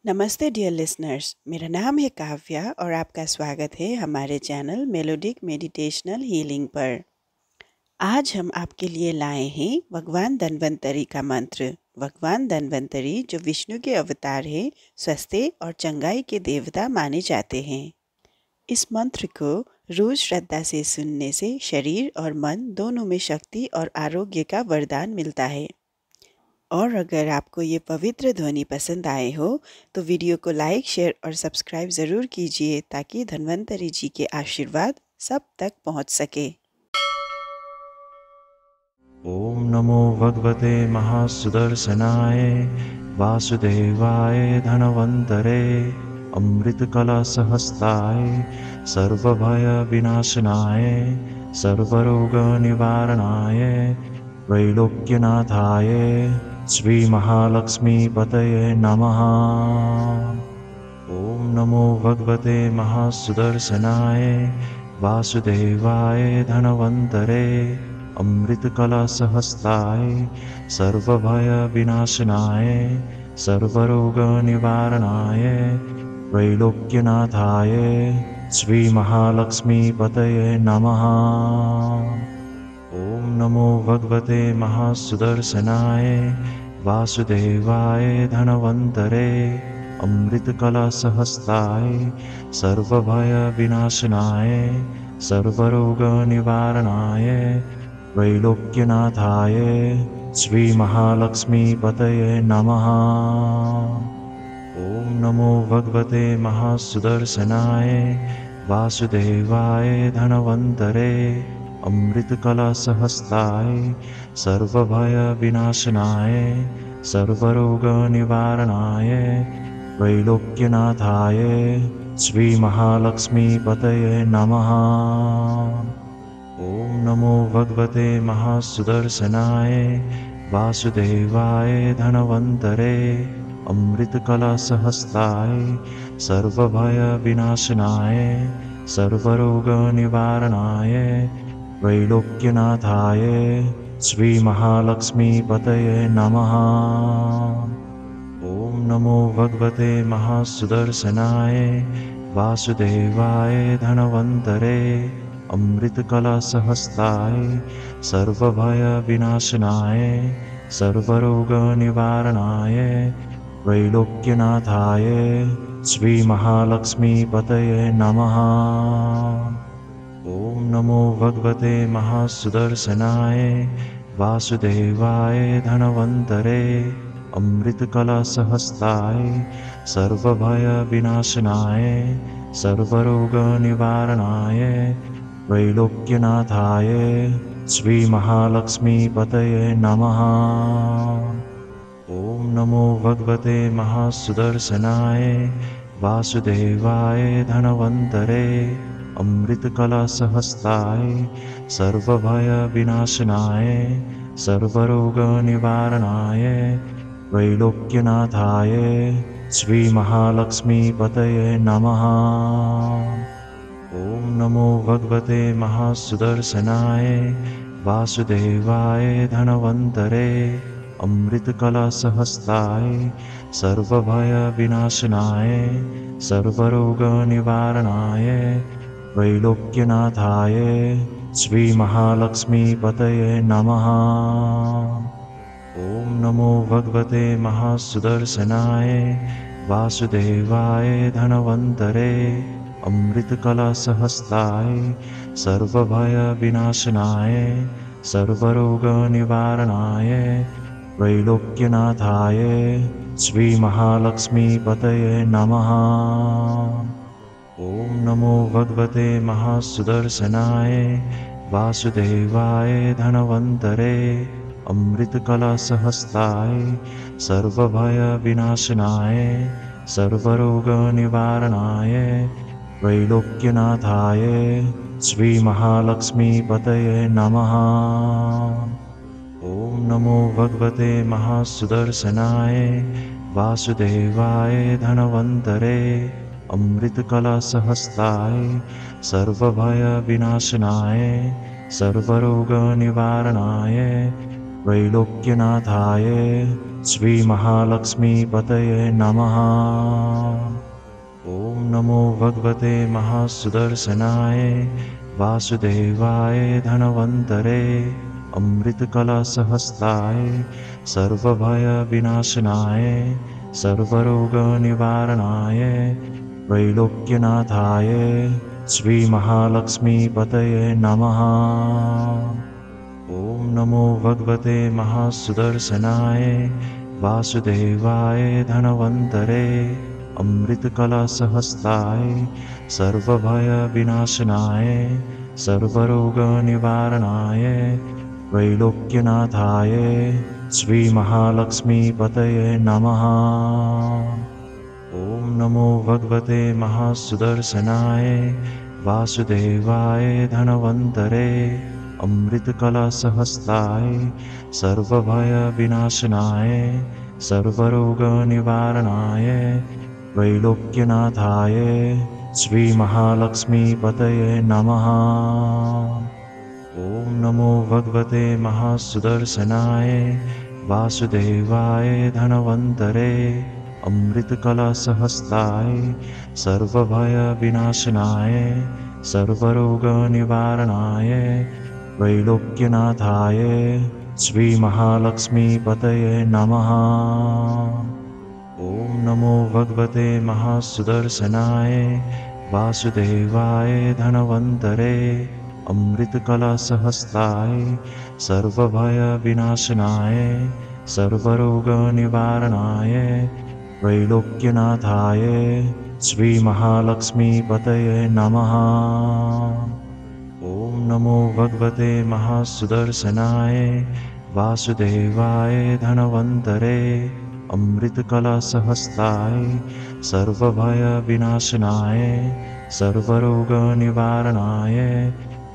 नमस्ते dear listeners, मेरा नाम है काव्या और आपका स्वागत है हमारे चैनल मेलोडिक मेडिटेशनल हीलिंग पर। आज हम आपके लिए लाए हैं भगवान धन्वंतरी का मंत्र। भगवान धन्वंतरी जो विष्णु के अवतार हैं, स्वस्थ्य और चंगाई के देवता माने जाते हैं। इस मंत्र को रोज श्रद्धा से सुनने से शरीर और मन दोनों में शक्ति और आरोग्य का वरदान मिलता है। और अगर आपको ये पवित्र ध्वनि पसंद आए हो तो वीडियो को लाइक, शेयर और सब्सक्राइब ज़रूर कीजिए ताकि धन्वंतरी जी के आशीर्वाद सब तक पहुंच सके। ओम नमो भगवते महासुदर्शनाय वासुदेवाय धनवन्तरे अमृतकलशहस्ताय सर्वभय विनाशनाय सर्वरोगनिवारणाय त्रैलोक्यनाथाय श्रीमहालक्ष्मीपतये नमः। ओम नमो भगवते महासुदर्शनाय वासुदेवाय धनवन्तरे अमृतकलशहस्ताय सर्वभय विनाशनाय सर्वरोगनिवारणाय त्रैलोक्यनाथाय श्रीमहालक्ष्मीपतये नमः। ओम नमो भगवते महासुदर्शनाय वासुदेवाय धनवन्तरे अमृतकलशहस्ताय सर्वभय विनाशनाय सर्वरोगनिवारणाय त्रैलोक्यनाथाय श्रीमहालक्ष्मीपतये नमः। ओम नमो भगवते महासुदर्शनाय वासुदेवाय धनवन्तरे अमृतकलशहस्ताय सर्वभय विनाशनाय सर्वरोगनिवारणाय त्रैलोक्यनाथाय श्रीमहालक्ष्मीपतये नमः। ओम नमो भगवते महासुदर्शनाय वासुदेवाय धनवन्तरे अमृतकलशहस्ताय सर्वभय विनाशनाय सर्वरोगनिवारणाय त्रैलोक्यनाथाय श्रीमहालक्ष्मीपतये नमः। ओम नमो भगवते महासुदर्शनाय वासुदेवाय धनवन्तरे अमृतकलशहस्ताय सर्वभय विनाशनाय सर्वरोगनिवारणाय त्रैलोक्यनाथाय श्रीमहालक्ष्मीपतये नमः। ओम नमो भगवते महासुदर्शनाय वासुदेवाय धनवन्तरे अमृतकलशहस्ताय सर्वभय विनाशनाय सर्वरोगनिवारणाय त्रैलोक्यनाथाय श्रीमहालक्ष्मीपतये नमः। ओम नमो भगवते महासुदर्शनाय वासुदेवाय धनवन्तरे अमृतकलशहस्ताय सर्वभय विनाशनाय सर्वरोगनिवारणाय त्रैलोक्यनाथाय श्रीमहालक्ष्मीपतये नमः। ओम नमो भगवते महासुदर्शनाय वासुदेवाय धनवन्तरे अमृतकलशहस्ताय सर्वभय विनाशनाय सर्वरोगनिवारणाय त्रैलोक्यनाथाय श्रीमहालक्ष्मीपतये नमः। ओम नमो भगवते महासुदर्शनाय वासुदेवाय धनवन्तरे अमृतकलशहस्ताय सर्वभय विनाशनाय सर्वरोगनिवारणाय त्रैलोक्यनाथाय श्रीमहालक्ष्मीपतये नमः। ओम नमो भगवते महासुदर्शनाय वासुदेवाय धनवन्तरे अमृतकलशहस्ताय सर्वभय विनाशनाय सर्वरोगनिवारणाय त्रैलोक्यनाथाय श्रीमहालक्ष्मीपतये नमः। ओम नमो भगवते महासुदर्शनाय वासुदेवाय धनवन्तरे अमृतकलशहस्ताय सर्वभय विनाशनाय सर्वरोगनिवारणाय त्रैलोक्यनाथाय श्रीमहालक्ष्मीपतये नमः। ॐ नमो भगवते महासुदर्शनाय वासुदेवाय धनवन्तरे अमृतकलशहस्ताय सर्वभयविनाशनाय सर्वरोगनिवारणाय त्रैलोक्यनाथाय श्रीमहालक्ष्मीपतये नमः। ॐ नमो भगवते महासुदर्शनाय वासुदेवाय धनवन्तरे अमृतकलशहस्ताय सर्वभयविनाशनाय सर्वरोगनिवारणाय त्रैलोक्यनाथाय श्रीमहालक्ष्मीपतये नमः। ॐ नमो भगवते महासुदर्शनाय वासुदेवाय धनवन्तरे अमृतकलशहस्ताय सर्वभयविनाशनाय सर्वरोगनिवारणाय त्रैलोक्यनाथाय श्रीमहालक्ष्मीपतये नमः। ॐ नमो भगवते महासुदर्शनाय वासुदेवाय धनवन्तरे अमृतकलशहस्ताय सर्वभयविनाशनाय सर्वरोगनिवारणाय त्रैलोक्यनाथाय श्रीमहालक्ष्मीपतये नमः। ॐ नमो भगवते महासुदर्शनाय वासुदेवाय धनवन्तरे अमृतकलशहस्ताय सर्वभयविनाशनाय सर्वरोगनिवारणाय त्रैलोक्यनाथाय श्रीमहालक्ष्मीपतये नमः। ॐ नमो भगवते महासुदर्शनाय वासुदेवाय धनवन्तरे अमृतकलशहस्ताय सर्वभयविनाशनाय सर्वरोगनिवारणाय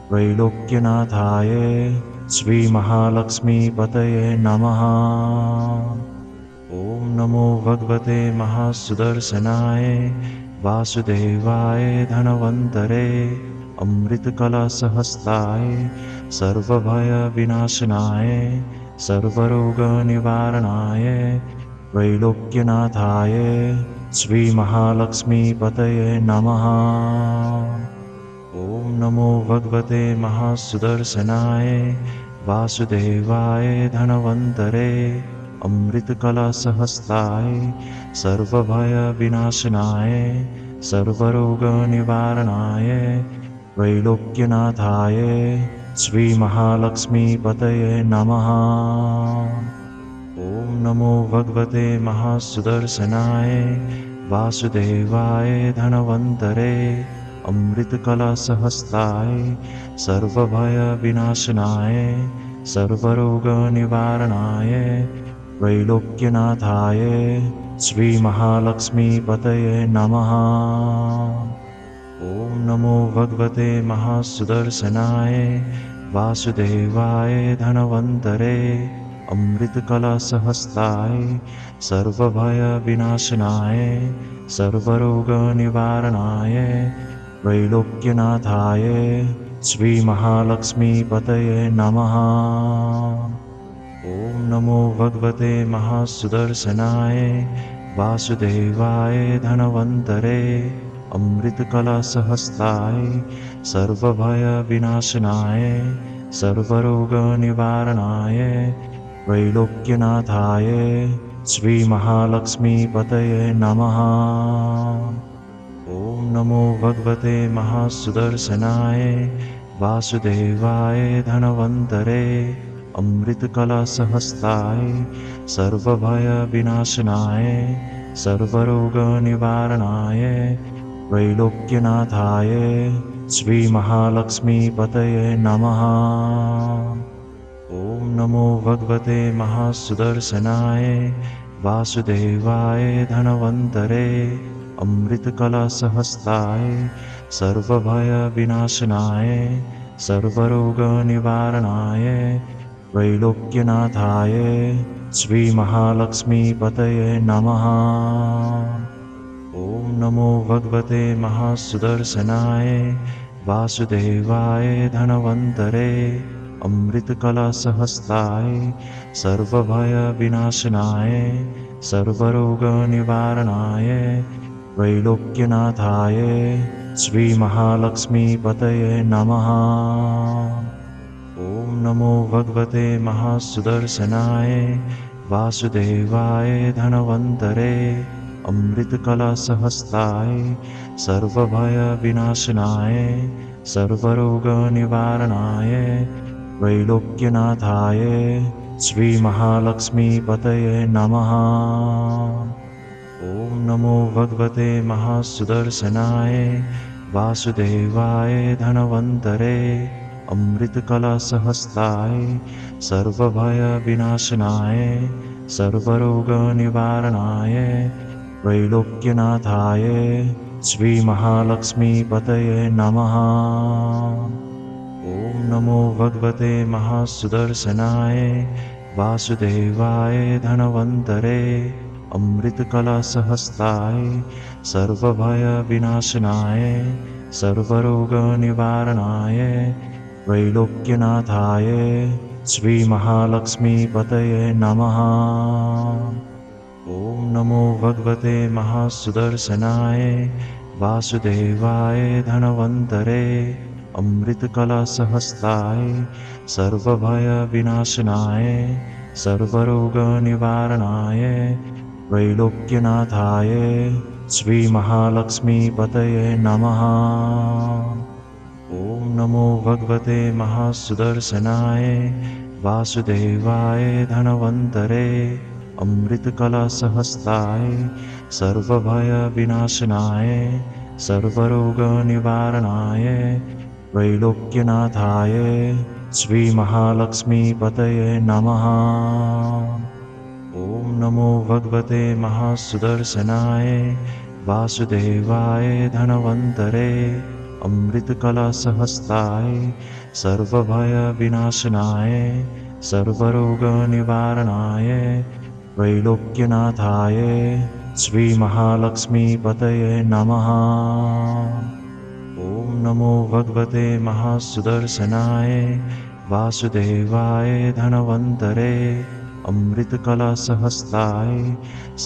त्रैलोक्यनाथाय श्रीमहालक्ष्मीपतये नमः। ॐ नमो भगवते महासुदर्शनाय वासुदेवाय धनवन्तरे अमृतकलशहस्ताय सर्वभयविनाशनाय सर्वरोगनिवारणाय त्रैलोक्यनाथाय श्रीमहालक्ष्मीपतये नमः। ॐ नमो भगवते महासुदर्शनाय वासुदेवाय धनवन्तरे अमृतकलशहस्ताय सर्वभयविनाशनाय सर्वरोगनिवारणाय त्रैलोक्यनाथाय श्रीमहालक्ष्मीपतये नमः। ॐ नमो भगवते महासुदर्शनाय वासुदेवाय धनवन्तरे अमृतकलशहस्ताय सर्वभयविनाशनाय सर्वरोगनिवारणाय त्रैलोक्यनाथाय श्रीमहालक्ष्मीपतये नमः। ॐ नमो भगवते महासुदर्शनाय वासुदेवाय धनवन्तरे अमृतकलशहस्ताय सर्वभयविनाशनाय सर्वरोगनिवारणाय त्रैलोक्यनाथाय श्रीमहालक्ष्मीपतये नमः। ॐ नमो भगवते महासुदर्शनाय वासुदेवाय धनवन्तरे अमृतकलशहस्ताय सर्वभयविनाशनाय सर्वरोगनिवारणाय त्रैलोक्यनाथाय श्रीमहालक्ष्मीपतये नमः। ॐ नमो भगवते महासुदर्शनाय वासुदेवाय धनवन्तरे अमृतकलशहस्ताय सर्वभयविनाशनाय सर्वरोगनिवारणाय त्रैलोक्यनाथाय श्रीमहालक्ष्मीपतये नमः। ॐ नमो भगवते महासुदर्शनाय वासुदेवाय धनवन्तरे अमृतकलशहस्ताय सर्वभयविनाशनाय सर्वरोगनिवारणाय त्रैलोक्यनाथाय श्रीमहालक्ष्मीपतये नमः। ॐ नमो भगवते महासुदर्शनाय वासुदेवाय धनवन्तरे अमृतकलशहस्ताय सर्वभयविनाशनाय सर्वरोगनिवारणाय त्रैलोक्यनाथाय श्रीमहालक्ष्मीपतये नमः। ॐ नमो भगवते महासुदर्शनाय वासुदेवाय धनवन्तरे अमृतकलशहस्ताय सर्वभयविनाशनाय सर्वरोगनिवारणाय त्रैलोक्यनाथाय श्रीमहालक्ष्मीपतये नमः। ॐ नमो भगवते महासुदर्शनाय वासुदेवाय धनवन्तरे अमृतकलशहस्ताय सर्वभयविनाशनाय सर्वरोगनिवारणाय त्रैलोक्यनाथाय श्रीमहालक्ष्मीपतये नमः। ॐ नमो भगवते महासुदर्शनाय वासुदेवाय धनवन्तरे अमृतकलशहस्ताय सर्वभयविनाशनाय सर्वरोगनिवारणाय त्रैलोक्यनाथाय श्रीमहालक्ष्मीपतये नमः। ॐ नमो भगवते महासुदर्शनाय वासुदेवाय धनवन्तरे अमृतकलशहस्ताय सर्वभयविनाशनाय सर्वरोगनिवारणाय त्रैलोक्यनाथाय श्रीमहालक्ष्मीपतये नमः। ॐ नमो भगवते महासुदर्शनाय वासुदेवाय धनवन्तरे अमृतकलशहस्ताय सर्वभयविनाशनाय सर्वरोगनिवारणाय त्रैलोक्यनाथाय श्रीमहालक्ष्मीपतये नमः। ॐ नमो भगवते महासुदर्शनाय वासुदेवाय धनवन्तरे अमृतकलशहस्ताय सर्वभयविनाशनाय सर्वरोगनिवारणाय त्रैलोक्यनाथाय श्रीमहालक्ष्मीपतये नमः। ॐ नमो भगवते महासुदर्शनाय वासुदेवाय धनवन्तरे अमृतकलशहस्ताय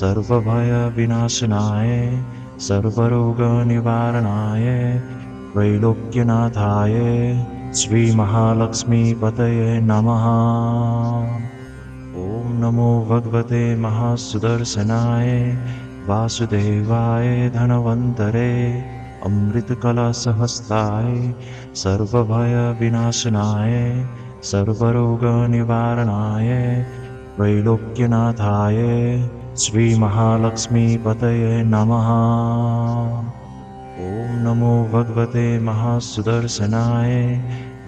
सर्वभयविनाशनाय सर्वरोगनिवारणाय त्रैलोक्यनाथाय श्रीमहालक्ष्मीपतये नमः। ॐ नमो भगवते महासुदर्शनाय वासुदेवाय धनवन्तरे अमृतकलशहस्ताय सर्वभयविनाशनाय सर्वरोगनिवारणाय त्रैलोक्यनाथाय श्रीमहालक्ष्मीपतये नमः। ॐ नमो भगवते महासुदर्शनाय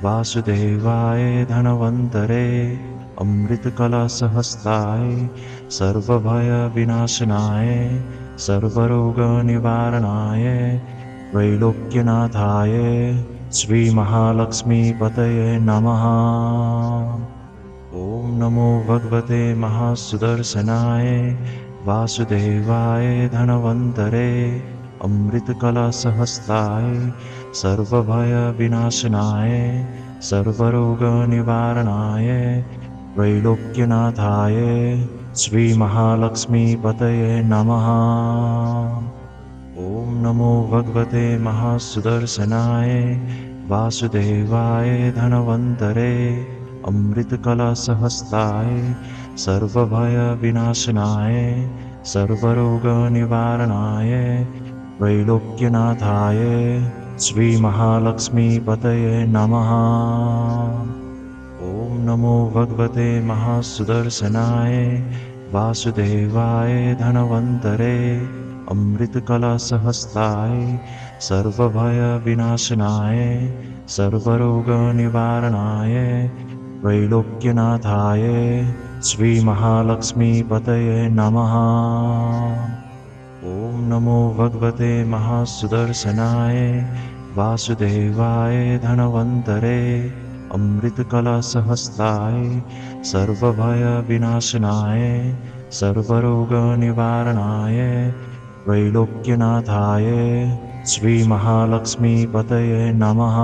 वासुदेवाय धनवन्तरे अमृतकलशहस्ताय सर्वभयविनाशनाय सर्वरोगनिवारणाय त्रैलोक्यनाथाय श्रीमहालक्ष्मीपतये नमः। ॐ नमो भगवते महासुदर्शनाय वासुदेवाय धनवन्तरे अमृतकलशहस्ताय सर्वभयविनाशनाय सर्वरोगनिवारणाय त्रैलोक्यनाथाय श्रीमहालक्ष्मीपतये नमः। ॐ नमो भगवते महासुदर्शनाय वासुदेवाय धनवन्तरे अमृतकलशहस्ताय सर्वभयविनाशनाय सर्वरोगनिवारणाय त्रैलोक्यनाथाय श्रीमहालक्ष्मीपतये नमः। ॐ नमो भगवते महासुदर्शनाय वासुदेवाय धनवन्तरे अमृतकलशहस्ताय सर्वभयविनाशनाय सर्वरोगनिवारणाय त्रैलोक्यनाथाय श्रीमहालक्ष्मीपतये नमः। ॐ नमो भगवते महासुदर्शनाय वासुदेवाय धनवन्तरे अमृतकलशहस्ताय सर्वभयविनाशनाय सर्वरोगनिवारणाय त्रैलोक्यनाथाय श्रीमहालक्ष्मीपतये नमः।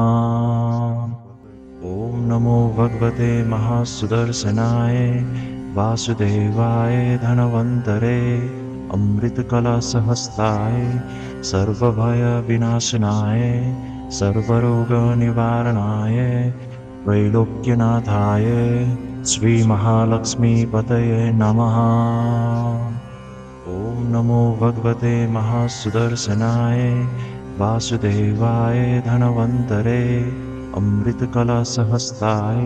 ॐ ॐ नमो भगवते महासुदर्शनाय वासुदेवाय धनवन्तरे अमृतकलशहस्ताय सर्वभयविनाशनाय सर्वरोगनिवारणाय त्रैलोक्यनाथाय श्रीमहालक्ष्मीपतये नमः। ॐ नमो भगवते महासुदर्शनाय वासुदेवाय धनवन्तरे अमृतकलशहस्ताय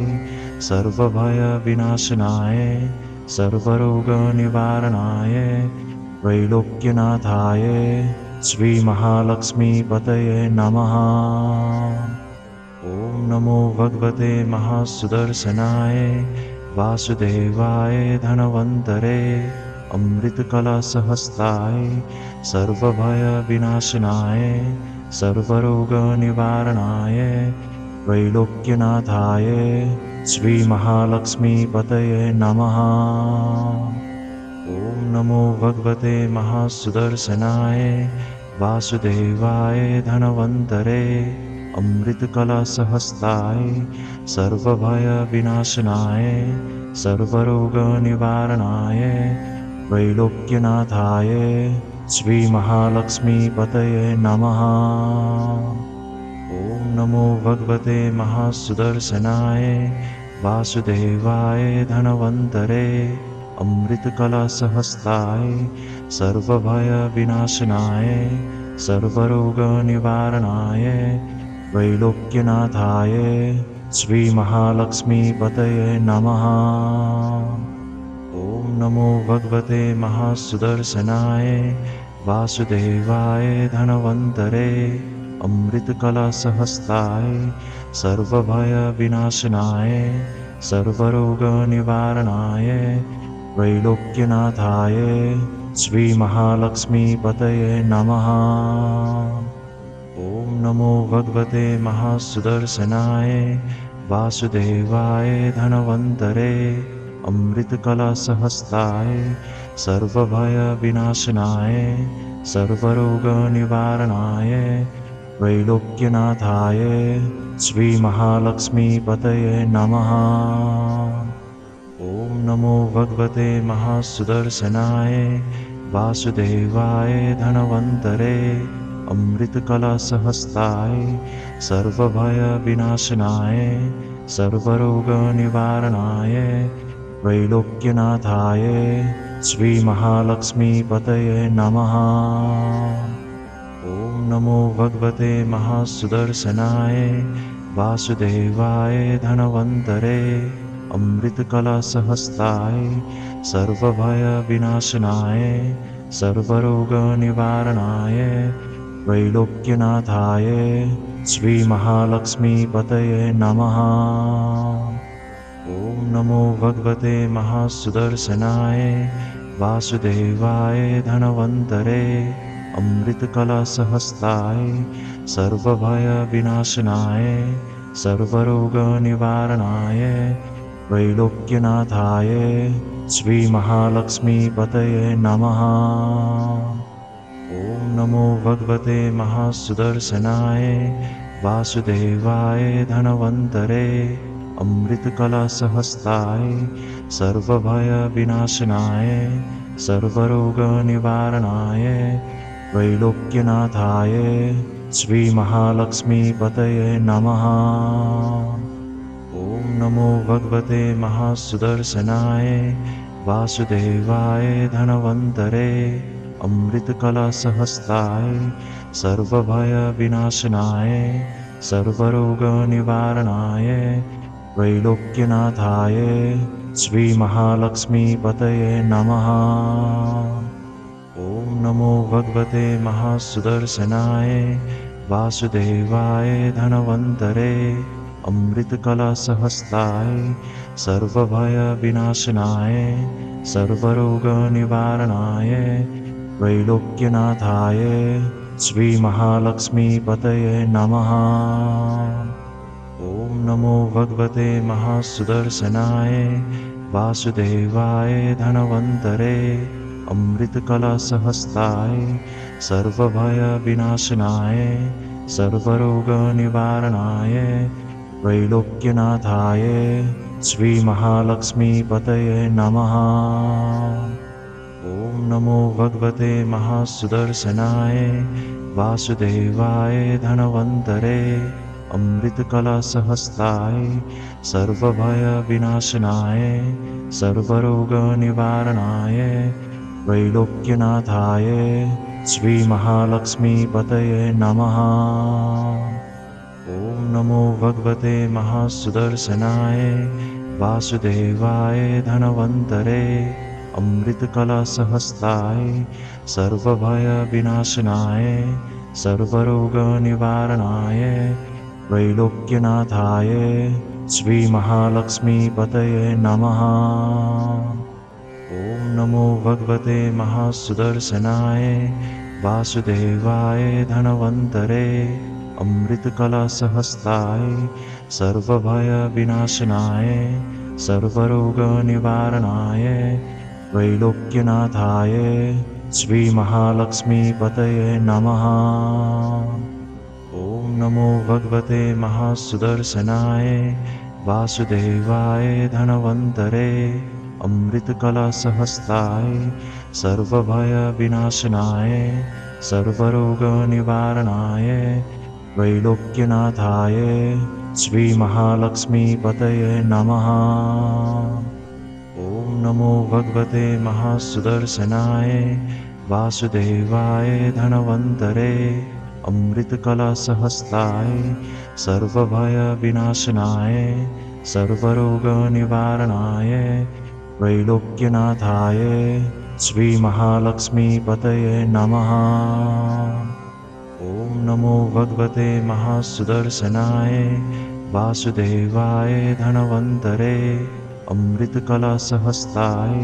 सर्वभयविनाशनाय सर्वरोगनिवारणाय त्रैलोक्यनाथाय श्रीमहालक्ष्मीपतये नमः। ॐ नमो भगवते महासुदर्शनाय वासुदेवाय धनवन्तरे अमृतकलशहस्ताय सर्वभयविनाशनाय सर्वरोगनिवारणाय त्रैलोक्यनाथाय श्रीमहालक्ष्मीपतये नमः। ॐ नमो भगवते महासुदर्शनाय वासुदेवाय धनवन्तरे अमृतकलशहस्ताय सर्वभयविनाशनाय सर्वरोगनिवारणाय त्रैलोक्यनाथाय श्रीमहालक्ष्मीपतये नमः। ॐ नमो भगवते महासुदर्शनाय वासुदेवाय धनवन्तरे अमृतकलशहस्ताय सर्वभयविनाशनाय सर्वरोगनिवारणाय त्रैलोक्यनाथाय श्रीमहालक्ष्मीपतये नमः। ॐ नमो भगवते महासुदर्शनाय वासुदेवाय धनवन्तरे अमृतकलशहस्ताय सर्वभयविनाशनाय सर्वरोगनिवारणाय त्रैलोक्यनाथाय श्रीमहालक्ष्मीपतये नमः। ॐ नमो भगवते महासुदर्शनाय वासुदेवाय धनवन्तरे अमृतकलशहस्ताय सर्वभयविनाशनाय सर्वरोगनिवारणाय त्रैलोक्यनाथाय श्रीमहालक्ष्मीपतये नमः। ॐ नमो भगवते महासुदर्शनाय वासुदेवाय धनवन्तरे अमृतकलशहस्ताय सर्वभयविनाशनाय सर्वरोगनिवारणाय त्रैलोक्यनाथाय श्रीमहालक्ष्मीपतये नमः। ॐ नमो भगवते महासुदर्शनाय वासुदेवाय धनवन्तरे अमृतकलशहस्ताय सर्वभयविनाशनाय सर्वरोगनिवारणाय त्रैलोक्यनाथाय श्रीमहालक्ष्मीपतये नमः। ॐ नमो भगवते महासुदर्शनाय वासुदेवाय धनवन्तरे अमृतकलशहस्ताय सर्वभयविनाशनाय सर्वरोगनिवारणाय त्रैलोक्यनाथाय श्रीमहालक्ष्मीपतये नमः। ॐ नमो भगवते महासुदर्शनाय वासुदेवाय धनवन्तरे अमृतकलशहस्ताय सर्वभयविनाशनाय सर्वरोगनिवारणाय त्रैलोक्यनाथाय श्रीमहालक्ष्मीपतये नमः। ॐ नमो भगवते महासुदर्शनाय वासुदेवाय धनवन्तरे अमृतकलशहस्ताय सर्वभयविनाशनाय सर्वरोगनिवारणाय त्रैलोक्यनाथाय श्रीमहालक्ष्मीपतये नमः। ॐ नमो भगवते महासुदर्शनाय वासुदेवाय धनवन्तरे अमृतकलशहस्ताय सर्वभयविनाशनाय सर्वरोगनिवारणाय त्रैलोक्यनाथाय श्रीमहालक्ष्मीपतये नमः। ॐ नमो भगवते महासुदर्शनाय वासुदेवाय धनवन्तरे अमृतकलशहस्ताय सर्वभयविनाशनाय सर्वरोगनिवारणाय त्रैलोक्यनाथाय श्रीमहालक्ष्मीपतये नमः। ॐ नमो भगवते महासुदर्शनाय वासुदेवाय धनवन्तरे अमृतकलशहस्ताय सर्वभयविनाशनाय सर्वरोगनिवारणाय त्रैलोक्यनाथाय श्रीमहालक्ष्मीपतये नमः। ॐ नमो भगवते महासुदर्शनाय वासुदेवाय धनवन्तरे अमृतकलशहस्ताय सर्वभयविनाशनाय सर्वरोगनिवारणाय त्रैलोक्यनाथाय श्रीमहालक्ष्मीपतये नमः। ॐ नमो भगवते महासुदर्शनाय वासुदेवाय धनवन्तरे अमृतकलशहस्ताय सर्वभयविनाशनाय सर्वरोगनिवारणाय त्रैलोक्यनाथाय श्रीमहालक्ष्मीपतये नमः। ॐ नमो भगवते महासुदर्शनाय वासुदेवाय धनवन्तरे अमृतकलशहस्ताय सर्वभयविनाशनाय सर्वरोगनिवारणाय त्रैलोक्यनाथाय श्रीमहालक्ष्मीपतये नमः। ॐ नमो भगवते महासुदर्शनाय वासुदेवाय धनवन्तरे अमृतकलशहस्ताय सर्वभयविनाशनाय सर्वरोगनिवारणाय त्रैलोक्यनाथाय श्रीमहालक्ष्मीपतये नमः। ॐ नमो भगवते महासुदर्शनाय वासुदेवाय धनवन्तरे अमृतकलशहस्ताय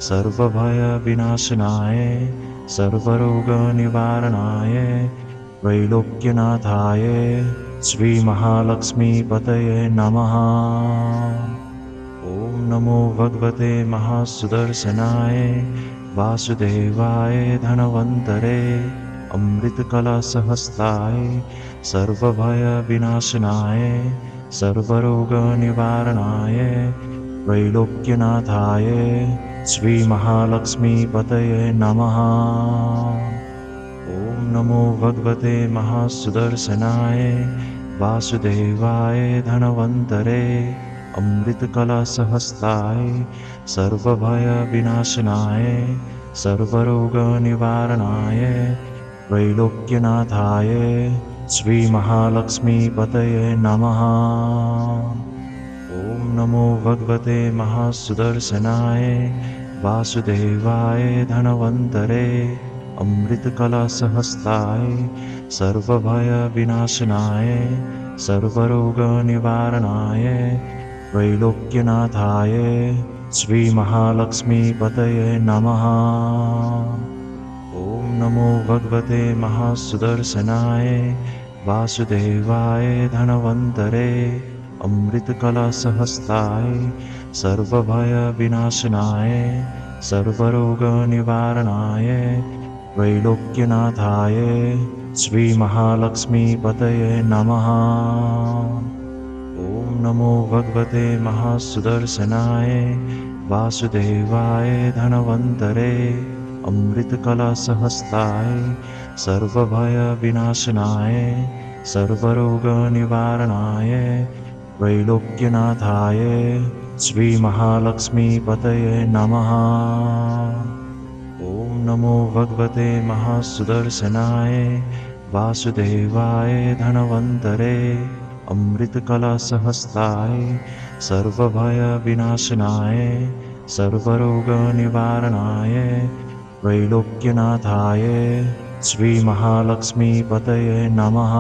सर्वभयविनाशनाय सर्वरोगनिवारणाय त्रैलोक्यनाथाय श्रीमहालक्ष्मीपतये नमः। ॐ नमो भगवते महासुदर्शनाय वासुदेवाय धनवन्तरे अमृतकलशहस्ताय सर्वभयविनाशनाय सर्वरोगनिवारणाय त्रैलोक्यनाथाय श्रीमहालक्ष्मीपतये नमः। ॐ नमो भगवते महासुदर्शनाय वासुदेवाय धनवन्तरे अमृतकलशहस्ताय सर्वभयविनाशनाय सर्वरोगनिवारणाय त्रैलोक्यनाथाय श्रीमहालक्ष्मीपतये नमः। ॐ नमो भगवते महासुदर्शनाय वासुदेवाय धनवन्तरे अमृतकलशहस्ताय सर्वभयविनाशनाय सर्वरोगनिवारणाय त्रैलोक्यनाथाय श्रीमहालक्ष्मीपतये नमः। ॐ नमो भगवते महासुदर्शनाय वासुदेवाय धनवन्तरे अमृतकलशहस्ताय सर्वभयविनाशनाय सर्वरोगनिवारणाय त्रैलोक्यनाथाय श्रीमहालक्ष्मीपतये नमः। ॐ नमो भगवते महासुदर्शनाय वासुदेवाय धनवन्तरे अमृतकलशहस्ताय सर्वभयविनाशनाय सर्वरोगनिवारणाय त्रैलोक्यनाथाय श्रीमहालक्ष्मीपतये नमः। ॐ नमो भगवते महासुदर्शनाय वासुदेवाय धनवन्तरे अमृतकलशहस्ताय सर्वभयविनाशनाय सर्वरोगनिवारणाय त्रैलोक्यनाथाय श्रीमहालक्ष्मीपतये नमः।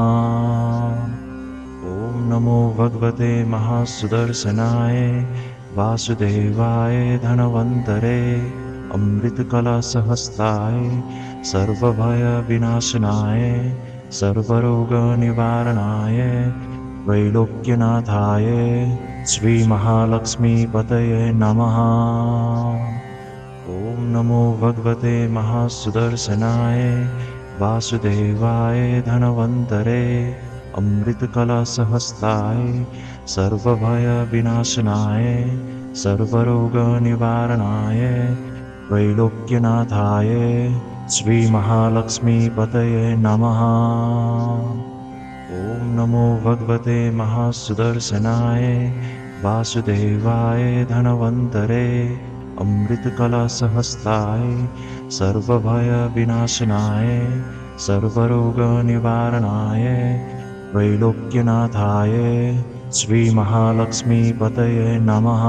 ॐ नमो भगवते महासुदर्शनाय वासुदेवाय धनवन्तरे अमृतकलशहस्ताय सर्वभयविनाशनाय सर्वरोगनिवारणाय त्रैलोक्यनाथाय श्रीमहालक्ष्मीपतये नमः। ॐ नमो भगवते महासुदर्शनाय वासुदेवाय धनवन्तरे अमृतकलशहस्ताय सर्वभयविनाशनाय सर्वरोगनिवारणाय त्रैलोक्यनाथाय श्रीमहालक्ष्मीपतये नमः। ॐ नमो भगवते महासुदर्शनाय वासुदेवाय धनवन्तरे अमृतकलशहस्ताय सर्वभयविनाशनाय सर्वरोगनिवारणाय त्रैलोक्यनाथाय श्रीमहालक्ष्मीपतये नमः।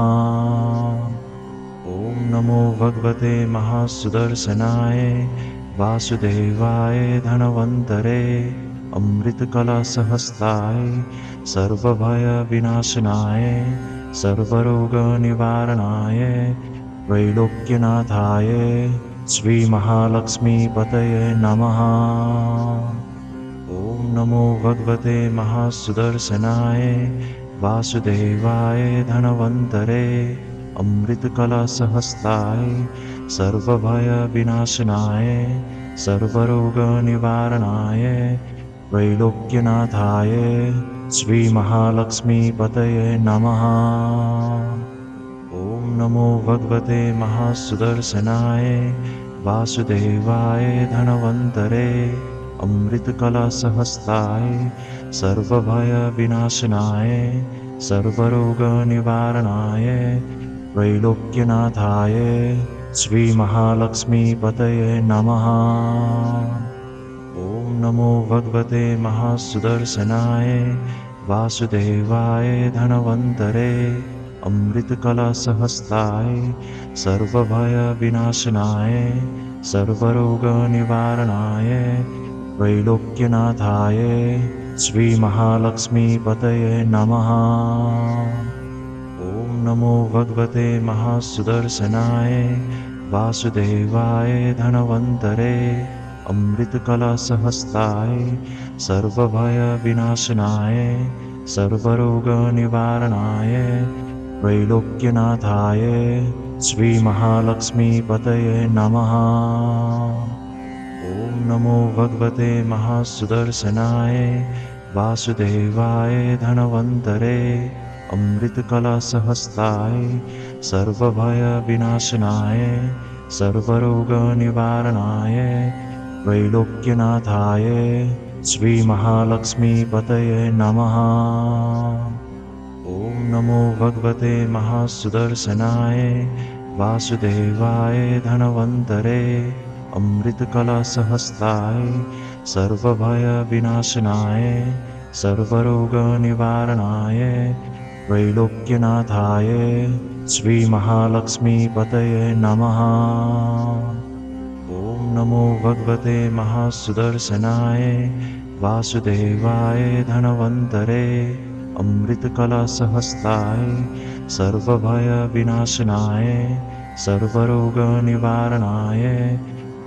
ॐ नमो भगवते महासुदर्शनाय वासुदेवाय धनवन्तरे अमृतकलशहस्ताय सर्वभयविनाशनाय सर्वरोगनिवारणाय त्रैलोक्यनाथाय श्रीमहालक्ष्मीपतये नमः। ॐ नमो भगवते महासुदर्शनाय वासुदेवाय धनवन्तरे अमृतकलशहस्ताय सर्वभयविनाशनाय सर्वरोगनिवारणाय त्रैलोक्यनाथाय श्रीमहालक्ष्मीपतये नमः। ॐ नमो भगवते महासुदर्शनाय वासुदेवाय धनवन्तरे अमृतकलशहस्ताय सर्वभयविनाशनाय सर्वरोगनिवारणाय त्रैलोक्यनाथाय श्रीमहालक्ष्मीपतये नमः। ॐ नमो भगवते महासुदर्शनाय वासुदेवाय धनवन्तरे अमृतकलशहस्ताय सर्वभयविनाशनाय सर्वरोगनिवारणाय त्रैलोक्यनाथाय श्रीमहालक्ष्मीपतये नमः। ॐ नमो भगवते महासुदर्शनाय वासुदेवाय धनवन्तरे अमृतकलशहस्ताय सर्वभयविनाशनाय सर्वरोगनिवारणाय त्रैलोक्यनाथाय श्रीमहालक्ष्मीपतये नमः। ॐ नमो भगवते महासुदर्शनाय वासुदेवाय धनवन्तरे अमृतकलशहस्ताय सर्वभयविनाशनाय सर्वरोगनिवारणाय त्रैलोक्यनाथाय श्रीमहालक्ष्मीपतये नमः। ॐ नमो भगवते महासुदर्शनाय वासुदेवाय धनवन्तरे अमृतकलशहस्ताय सर्वभयविनाशनाय सर्वरोगनिवारणाय त्रैलोक्यनाथाय श्रीमहालक्ष्मीपतये नमः। ॐ नमो भगवते महासुदर्शनाय वासुदेवाय धनवन्तरे अमृतकलशहस्ताय सर्वभयविनाशनाय सर्वरोगनिवारणाय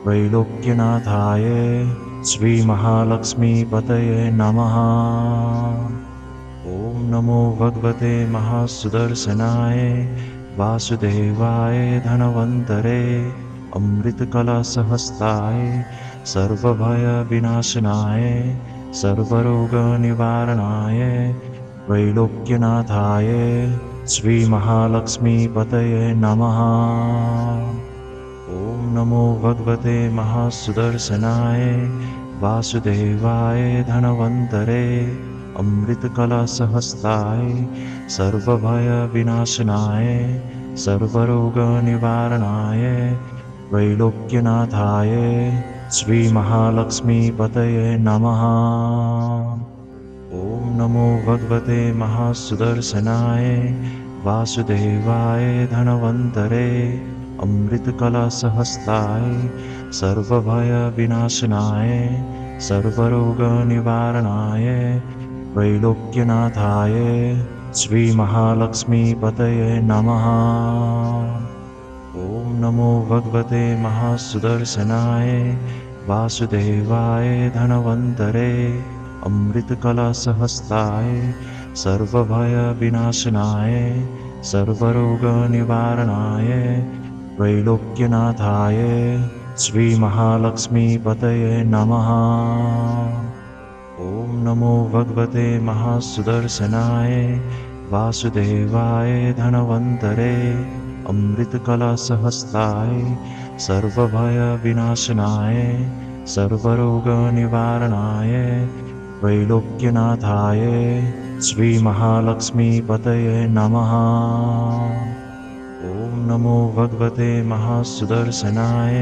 त्रैलोक्यनाथाय श्रीमहालक्ष्मीपतये नमः। ॐ नमो भगवते महासुदर्शनाय वासुदेवाय धनवन्तरे अमृतकलशहस्ताय सर्वभयविनाशनाय सर्वरोगनिवारणाय त्रैलोक्यनाथाय श्रीमहालक्ष्मीपतये नमः। ॐ नमो भगवते महासुदर्शनाय वासुदेवाय धनवन्तरे अमृतकलशहस्ताय सर्वभयविनाशनाय सर्वरोगनिवारणाय त्रैलोक्यनाथाय श्रीमहालक्ष्मीपतये नमः। ॐ नमो भगवते महासुदर्शनाय वासुदेवाय धनवन्तरे अमृतकलशहस्ताय सर्वभयविनाशनाय सर्वरोगनिवारणाय त्रैलोक्यनाथाय श्रीमहालक्ष्मीपतये नमः। ॐ नमो भगवते महासुदर्शनाय वासुदेवाय धनवन्तरे अमृतकलशहस्ताय सर्वभयविनाशनाय सर्वरोगनिवारणाय त्रैलोक्यनाथाय श्रीमहालक्ष्मीपतये नमः। ॐ ॐ नमो भगवते महासुदर्शनाय वासुदेवाय धनवन्तरे अमृतकलशहस्ताय सर्वभयविनाशनाय सर्वरोगनिवारणाय त्रैलोक्यनाथाय श्रीमहालक्ष्मीपतये नमः। ॐ नमो भगवते महासुदर्शनाय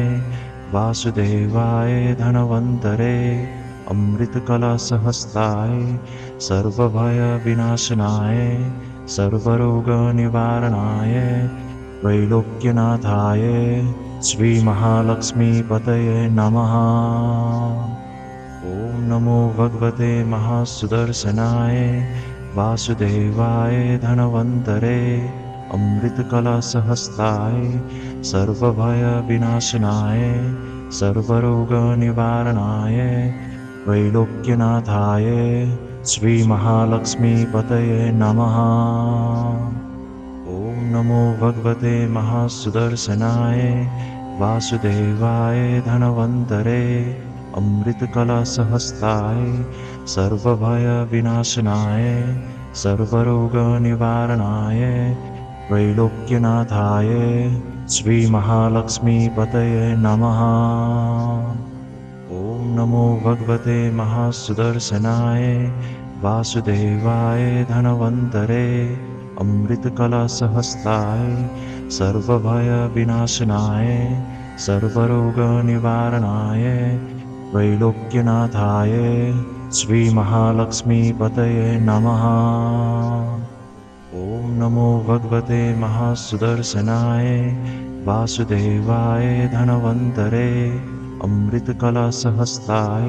वासुदेवाय धनवन्तरे अमृतकलशहस्ताय सर्वभयविनाशनाय सर्वरोगनिवारणाय त्रैलोक्यनाथाय श्रीमहालक्ष्मीपतये नमः। ॐ नमो भगवते महासुदर्शनाय वासुदेवाय धनवन्तरे अमृतकलशहस्ताय सर्वभयविनाशनाय सर्वरोगनिवारणाय त्रैलोक्यनाथाय श्रीमहालक्ष्मीपतये नमः। ॐ नमो भगवते महासुदर्शनाय वासुदेवाय धनवन्तरे अमृतकलशहस्ताय सर्वभयविनाशनाय सर्वरोगनिवारणाय त्रैलोक्यनाथाय श्रीमहालक्ष्मीपतये नमः। ॐ नमो भगवते महासुदर्शनाय वासुदेवाय धनवन्तरे अमृतकलशहस्ताय सर्वभयविनाशनाय सर्वरोगनिवारणाय त्रैलोक्यनाथाय श्रीमहालक्ष्मीपतये नमः। ॐ नमो भगवते महासुदर्शनाय वासुदेवाय धनवन्तरे अमृतकलशहस्ताय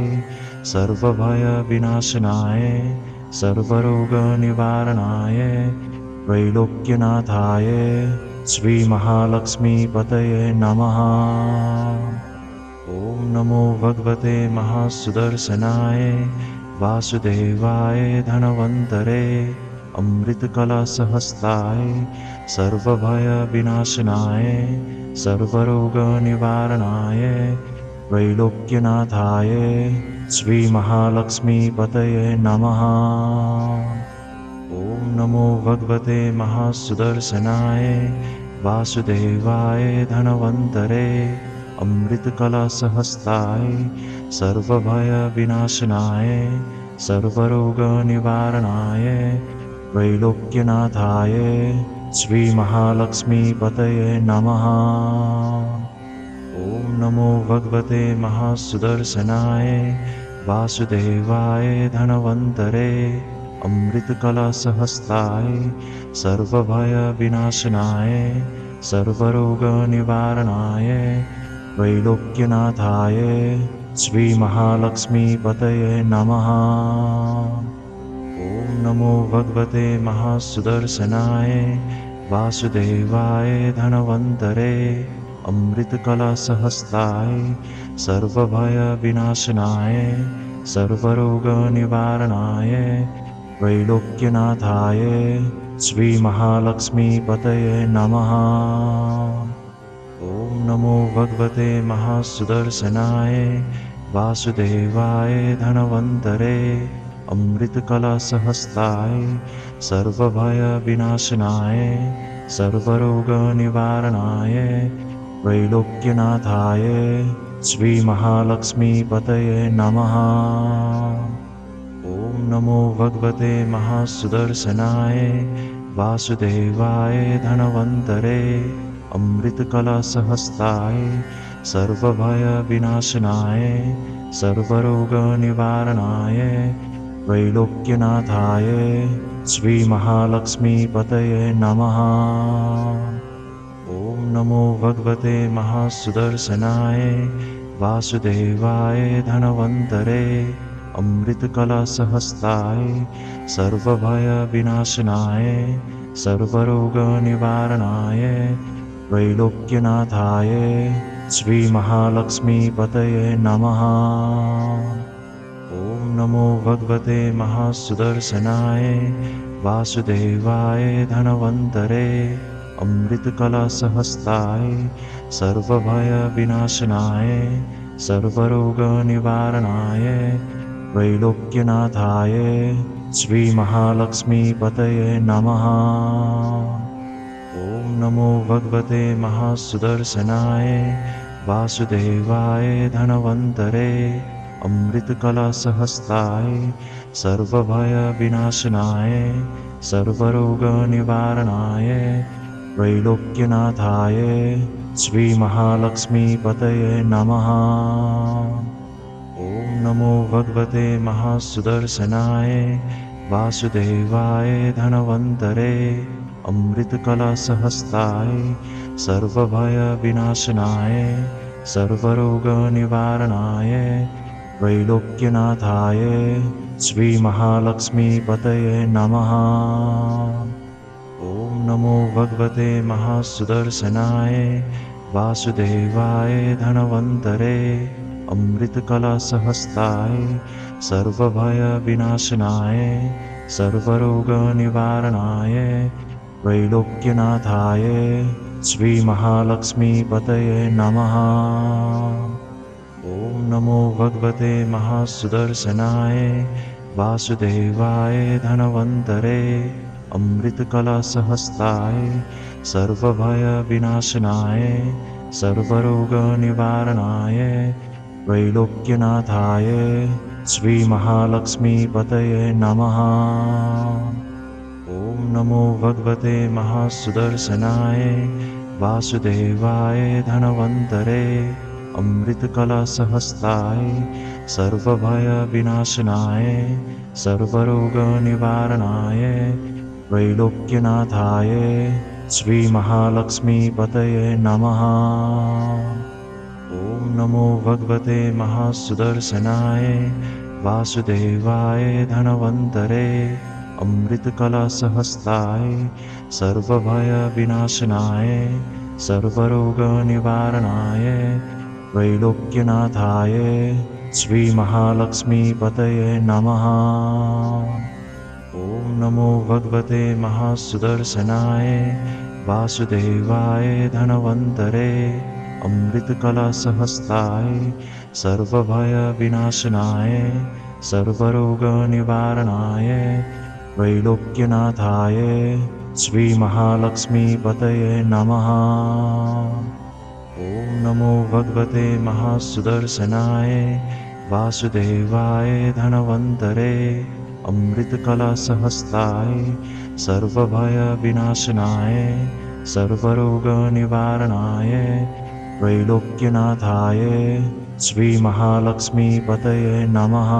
सर्वभयविनाशनाय सर्वरोगनिवारणाय त्रैलोक्यनाथाय श्रीमहालक्ष्मीपतये नमः। ॐ नमो भगवते महासुदर्शनाय वासुदेवाय धनवन्तरे अमृतकलशहस्ताय सर्वभयविनाशनाय सर्वरोगनिवारणाय त्रैलोक्यनाथाय श्रीमहालक्ष्मीपतये नमः। ॐ नमो भगवते महासुदर्शनाय वासुदेवाय धनवन्तरे अमृतकलशहस्ताय सर्वभयविनाशनाय सर्वरोगनिवारणाय त्रैलोक्यनाथाय श्रीमहालक्ष्मीपतये नमः। ॐ नमो भगवते महासुदर्शनाय वासुदेवाय धनवन्तरे अमृतकलशहस्ताय सर्वभयविनाशनाय सर्वरोगनिवारणाय त्रैलोक्यनाथाय श्रीमहालक्ष्मीपतये नमः। ॐ नमो भगवते महासुदर्शनाय वासुदेवाय धनवन्तरे अमृतकलशहस्ताय सर्वभयविनाशनाय सर्वरोगनिवारणाय त्रैलोक्यनाथाय श्रीमहालक्ष्मीपतये नमः। ॐ नमो भगवते महासुदर्शनाय वासुदेवाय धनवन्तरे अमृतकलशहस्ताय सर्वभयविनाशनाय सर्वरोगनिवारणाय त्रैलोक्यनाथाय श्रीमहालक्ष्मीपतये नमः। ॐ नमो भगवते महासुदर्शनाय वासुदेवाय धनवन्तरे अमृतकलशहस्ताय सर्वभयविनाशनाय सर्वरोगनिवारणाय त्रैलोक्यनाथाय श्रीमहालक्ष्मीपतये नमः। ॐ नमो भगवते महासुदर्शनाय वासुदेवाय धनवन्तरे अमृतकलशहस्ताय सर्वभयविनाशनाय सर्वरोगनिवारणाय त्रैलोक्यनाथाय श्रीमहालक्ष्मीपतये नमः। ॐ नमो भगवते महासुदर्शनाय वासुदेवाय धनवन्तरे अमृतकलशहस्ताय सर्वभयविनाशनाय सर्वरोगनिवारणाय त्रैलोक्यनाथाय श्रीमहालक्ष्मीपतये नमः। ॐ नमो भगवते महासुदर्शनाय वासुदेवाय धनवन्तरे अमृतकलशहस्ताय सर्वभयविनाशनाय सर्वरोगनिवारणाय त्रैलोक्यनाथाय श्रीमहालक्ष्मीपतये नमः। ॐ नमो भगवते महासुदर्शनाय वासुदेवाय धनवन्तरे अमृतकलशहस्ताय सर्वभयविनाशनाय सर्वरोगनिवारणाय त्रैलोक्यनाथाय श्रीमहालक्ष्मीपतये नमः। ॐ नमो भगवते महासुदर्शनाय वासुदेवाय धनवन्तरे अमृतकलशहस्ताय सर्वभयविनाशनाय सर्वरोगनिवारणाय त्रैलोक्यनाथाय श्रीमहालक्ष्मीपतये नमः। ॐ नमो भगवते महासुदर्शनाय वासुदेवाय धनवन्तरे अमृतकलशहस्ताय सर्वभयविनाशनाय सर्वरोगनिवारणाय त्रैलोक्यनाथाय श्रीमहालक्ष्मीपतये नमः। ॐ नमो भगवते महासुदर्शनाय वासुदेवाय धनवन्तरे अमृतकलशहस्ताय सर्वभयविनाशनाय सर्वरोगनिवारणाय त्रैलोक्यनाथाय श्रीमहालक्ष्मीपतये नमः। ॐ नमो भगवते महासुदर्शनाय वासुदेवाय धनवन्तरे अमृतकलशहस्ताय सर्वभयविनाशनाय सर्वरोगनिवारणाय त्रैलोक्यनाथाय श्रीमहालक्ष्मीपतये नमः। ॐ नमो भगवते महासुदर्शनाय वासुदेवाय धनवन्तरे अमृतकलशहस्ताय सर्वभयविनाशनाय सर्वरोगनिवारणाय त्रैलोक्यनाथाय श्रीमहालक्ष्मीपतये नमः। ॐ नमो भगवते महासुदर्शनाय वासुदेवाय धनवन्तरे अमृतकलशहस्ताय सर्वभयविनाशनाय सर्वरोगनिवारणाय त्रैलोक्यनाथाय श्रीमहालक्ष्मीपतये नमः।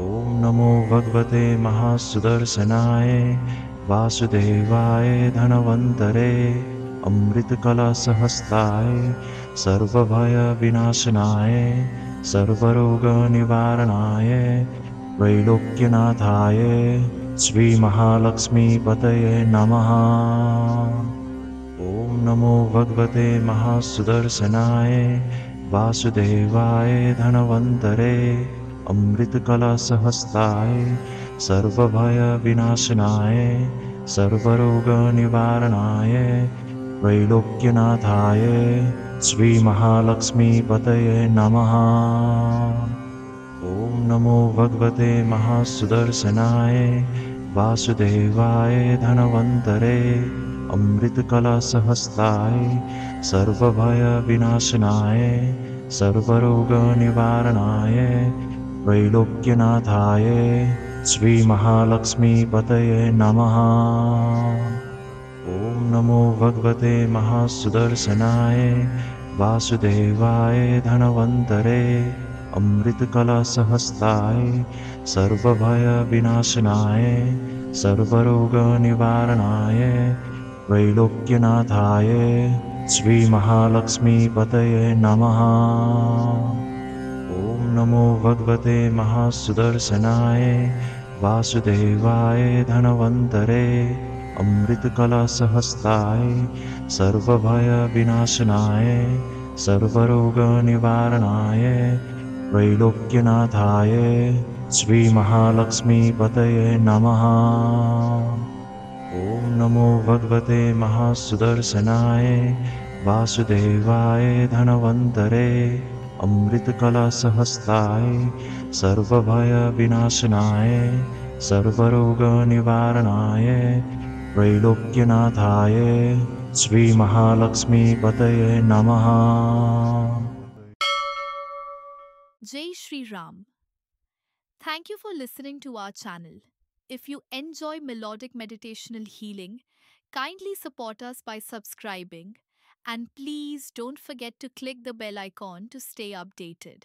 ॐ नमो भगवते महासुदर्शनाय वासुदेवाय धनवन्तरे अमृतकलशहस्ताय सर्वभयविनाशनाय सर्वरोगनिवारणाय त्रैलोक्यनाथाय श्रीमहालक्ष्मीपतये नमः। ॐ नमो भगवते महासुदर्शनाय वासुदेवाय धनवन्तरे अमृतकलशहस्ताय सर्वभयविनाशनाय सर्वरोगनिवारणाय त्रैलोक्यनाथाय श्रीमहालक्ष्मीपतये नमः। ॐ नमो भगवते महासुदर्शनाय वासुदेवाय धनवन्तरे अमृतकलशहस्ताय सर्वभयविनाशनाय सर्वरोगनिवारणाय त्रैलोक्यनाथाय श्रीमहालक्ष्मीपतये नमः। ॐ नमो भगवते महासुदर्शनाय वासुदेवाय धनवन्तरे अमृतकलशहस्ताय सर्वभयविनाशनाय सर्वरोगनिवारणाय त्रैलोक्यनाथाय श्रीमहालक्ष्मीपतये नमः। ॐ नमो भगवते महासुदर्शनाय वासुदेवाय धनवन्तरे अमृतकलशहस्ताय सर्वभयविनाशनाय सर्वरोगनिवारणाय त्रैलोक्यनाथाय श्रीमहालक्ष्मीपतये नमः। ॐ नमो भगवते महासुदर्शनाय वासुदेवाय धनवन्तरे अमृतकलशहस्ताय सर्वभयविनाशनाय सर्वरोगनिवारणाय त्रैलोक्यनाथाय श्रीमहालक्ष्मीपतये नमः। Jai Shri Ram. Thank you for listening to our channel. If you enjoy melodic meditational healing, kindly support us by subscribing and please don't forget to click the bell icon to stay updated.